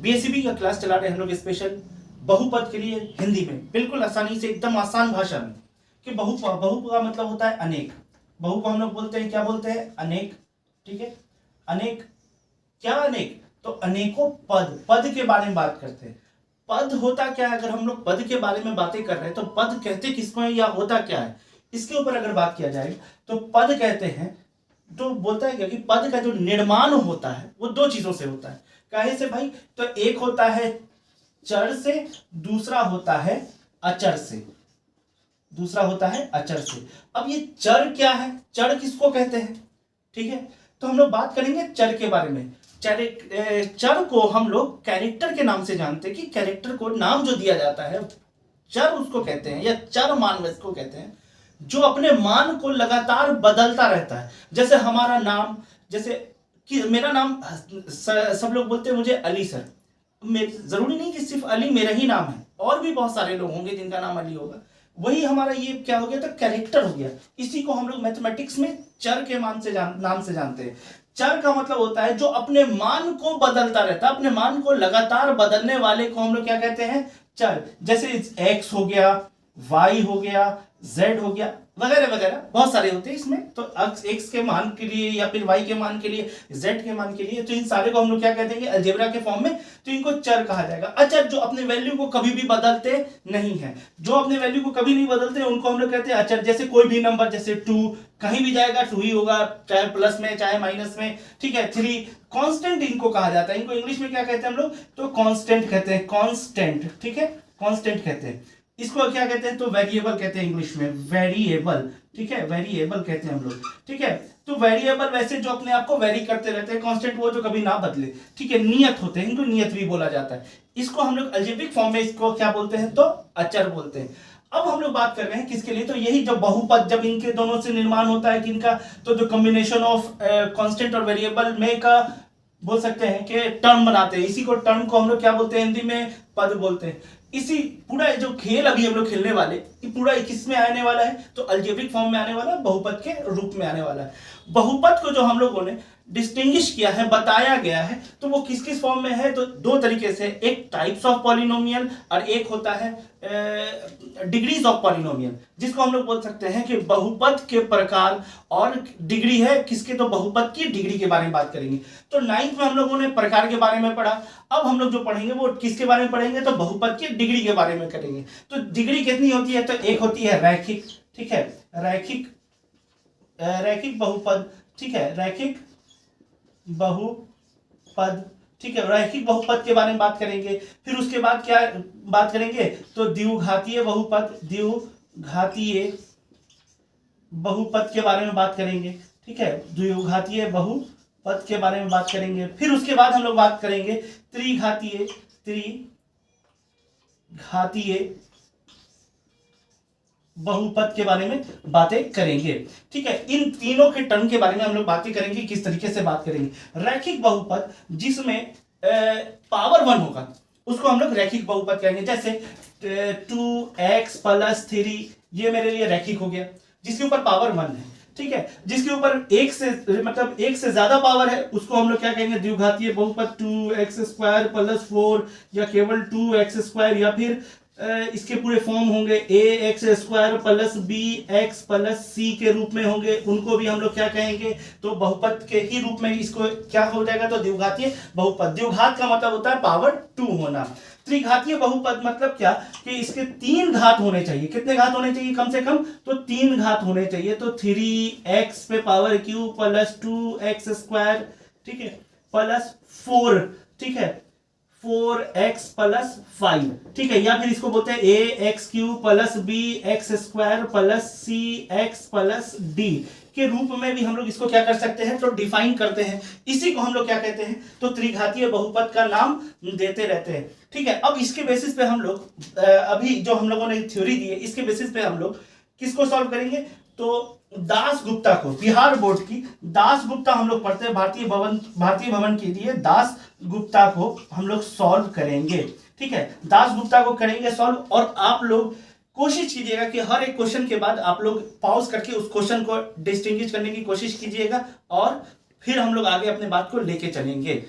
BSCB का class चला रहे हैं हम लोग स्पेशल बहुपद के लिए हिंदी में, बिल्कुल आसानी से, एकदम आसान भाषा में, कि बहु का मतलब होता है अनेक। बहु को हम लोग बोलते हैं, क्या बोलते हैं? अनेक। ठीक है, अनेक, क्या अनेक? तो अनेकों पद, पद के बारे में बात करते हैं। पद होता क्या है? अगर हम लोग पद के बारे में बातें कर रहे हैं तो पद कहते किसको है या होता क्या है, इसके ऊपर अगर बात किया जाए तो पद कहते हैं, तो बोलता है क्या कि पद का जो निर्माण होता है वो दो चीजों से होता है। काहे से भाई? तो एक होता है चर से, दूसरा होता है अचर से, दूसरा होता है अचर से। अब ये चर क्या है? चर किसको कहते हैं? ठीक है, तो हम लोग बात करेंगे चर के बारे में। चर को हम लोग कैरेक्टर के नाम से जानते हैं, कि कैरेक्टर को नाम जो दिया जाता है चर उसको कहते हैं, या चर मान इसको कहते हैं, जो अपने मान को लगातार बदलता रहता है। जैसे हमारा नाम, जैसे कि मेरा नाम सब लोग बोलते हैं मुझे अली सर, जरूरी नहीं कि सिर्फ अली मेरा ही नाम है, और भी बहुत सारे लोग होंगे जिनका नाम अली होगा। वही हमारा ये क्या हो गया? तो कैरेक्टर हो गया। इसी को हम लोग मैथमेटिक्स में चर के नाम से जानते हैं। चर का मतलब होता है जो अपने मान को बदलता रहता है, अपने मान को लगातार बदलने वाले को हम लोग क्या कहते हैं? चर। जैसे x हो गया, y हो गया, z हो गया, वगैरह वगैरह बहुत सारे होते हैं इसमें। तो x के मान के लिए या फिर y के मान के लिए, z के मान के लिए, तो इन सारे को हम लोग क्या कहते हैं? अलजेब्रा के फॉर्म में, तो इनको चर कहा जाएगा। अचर जो अपने वैल्यू को कभी भी बदलते नहीं है, जो अपने वैल्यू को कभी नहीं बदलते उनको हम लोग कहते हैं अचर। जैसे कोई भी नंबर, जैसे 2 कहीं भी जाएगा 2 ही होगा, चाहे प्लस में चाहे माइनस में। ठीक है, 3 कांस्टेंट इनको कहा जाता है। इनको इंग्लिश में क्या कहते हैं हम लोग? तो कांस्टेंट कहते हैं, कांस्टेंट। ठीक है, कांस्टेंट कहते हैं। इसको क्या कहते हैं? तो वेरिएबल कहते हैं इंग्लिश में, वेरिएबल। ठीक है, वेरिएबल कहते हैं हम लोग। ठीक है, तो वेरिएबल वैसे जो अपने आप को वेरी करते रहते हैं, कांस्टेंट वो जो कभी ना बदले। ठीक है, नियत होते हैं, इनको नियत भी बोला जाता है। इसको हम लोग अलजेब्रिक फॉर्म में इसको क्या बोलते हैं? तो अचर बोलते हैं। अब हम लोग बात कर रहे हैं किसके लिए? तो यही जब बहुपद, जब इनके दोनों से निर्माण होता है किनका? तो जो कॉम्बिनेशन ऑफ कांस्टेंट और वेरिएबल में का बोल सकते हैं कि टर्म बनाते हैं, इसी को टर्म को हम लोग क्या बोलते हैं? हिंदी में पद बोलते हैं। इसी पूरा जो खेल अभी हम लोग खेलने वाले, ये पूरा किस में आने वाला है? तो अलजेब्रिक फॉर्म में आने वाला है, बहुपद के रूप में आने वाला है। बहुपद को जो हम लोगों ने डिस्टिंग्विश किया है, बताया गया है, तो वो किस किस फॉर्म में है? तो दो तरीके से, एक टाइप्स ऑफ पॉलिनोमियल और एक होता है डिग्रीज ऑफ पॉलिनोमियल, जिसको हम लोग बोल सकते हैं कि बहुपद के प्रकार और डिग्री है किसके? तो बहुपद की डिग्री के बारे में बात करेंगे। तो 9th में हम लोगों ने प्रकार के बारे में पढ़ा। अब हम लोग जो पढ़ेंगे वो किसके बारे में पढ़ेंगे? तो बहुपद की डिग्री के बारे में करेंगे। तो डिग्री कितनी होती है? तो एक होती है रैखिक। ठीक है, रैखिक बहुपद। ठीक है, रैखिक बहुपद। ठीक है, रैखिक बहुपद के बारे में बात करेंगे। फिर उसके बाद क्या बात करेंगे? तो द्विघातीय बहुपद, द्विघातीय बहुपद के बारे में बात करेंगे। ठीक है, द्विघातीय बहुपद के बारे में बात करेंगे। फिर उसके बाद हम लोग बात करेंगे त्रिघातीय बहुपद के बारे में बातें करेंगे। ठीक है, इन तीनों के टर्म के बारे में हम लोग बातें करेंगे, किस तरीके से बात करेंगे। रैखिक बहुपद जिसमें पावर 1 होगा उसको हम लोग रैखिक बहुपद कहेंगे। जैसे 2x + 3, ये मेरे लिए रैखिक हो गया, जिसके ऊपर पावर 1 है। ठीक है, जिसके ऊपर एक से ज्यादा पावर है उसको हम लोग क्या कहेंगे? द्विघातीय बहुपद। 2x² + 4, या केवल 2x², या फिर इसके पूरे फॉर्म होंगे ax² + bx + c के रूप में होंगे, उनको भी हम लोग क्या कहेंगे? तो बहुपद के ही रूप में इसको क्या हो जाएगा? तो द्विघातीय बहुपद। द्विघात का मतलब होता है पावर 2 होना। त्रिघातीय बहुपद मतलब क्या? कि इसके 3 घात होने चाहिए। कितने घात होने चाहिए? कम से कम तो 3 घात होने चाहिए। तो 3x + 2x², ठीक है, +4, ठीक है, 4x + 5, ठीक है, या फिर इसको बोलते हैं ax³ + bx² + cx + d के रूप में भी हम लोग इसको क्या कर सकते हैं? तो डिफाइन करते हैं। इसी को हम लोग क्या कहते हैं? तो त्रिघातीय बहुपद का नाम देते रहते हैं। ठीक है, अब इसके बेसिस पे हम लोग अभी जो हम लोगों ने थ्योरी दी है, इसके बेसिस पे हम लोग किसको सॉल्व करेंगे? तो दास गुप्ता को, बिहार बोर्ड की दास गुप्ता हम लोग पढ़ते हैं, भारतीय भवन के लिए दास गुप्ता को हम लोग सॉल्व करेंगे। ठीक है, दास गुप्ता को करेंगे सॉल्व, और आप लोग कोशिश कीजिएगा कि हर एक क्वेश्चन के बाद आप लोग पॉज करके उस क्वेश्चन को डिस्टिंग्विश करने की कोशिश कीजिएगा, और फिर हम लोग आगे अपने बात को लेके चलेंगे।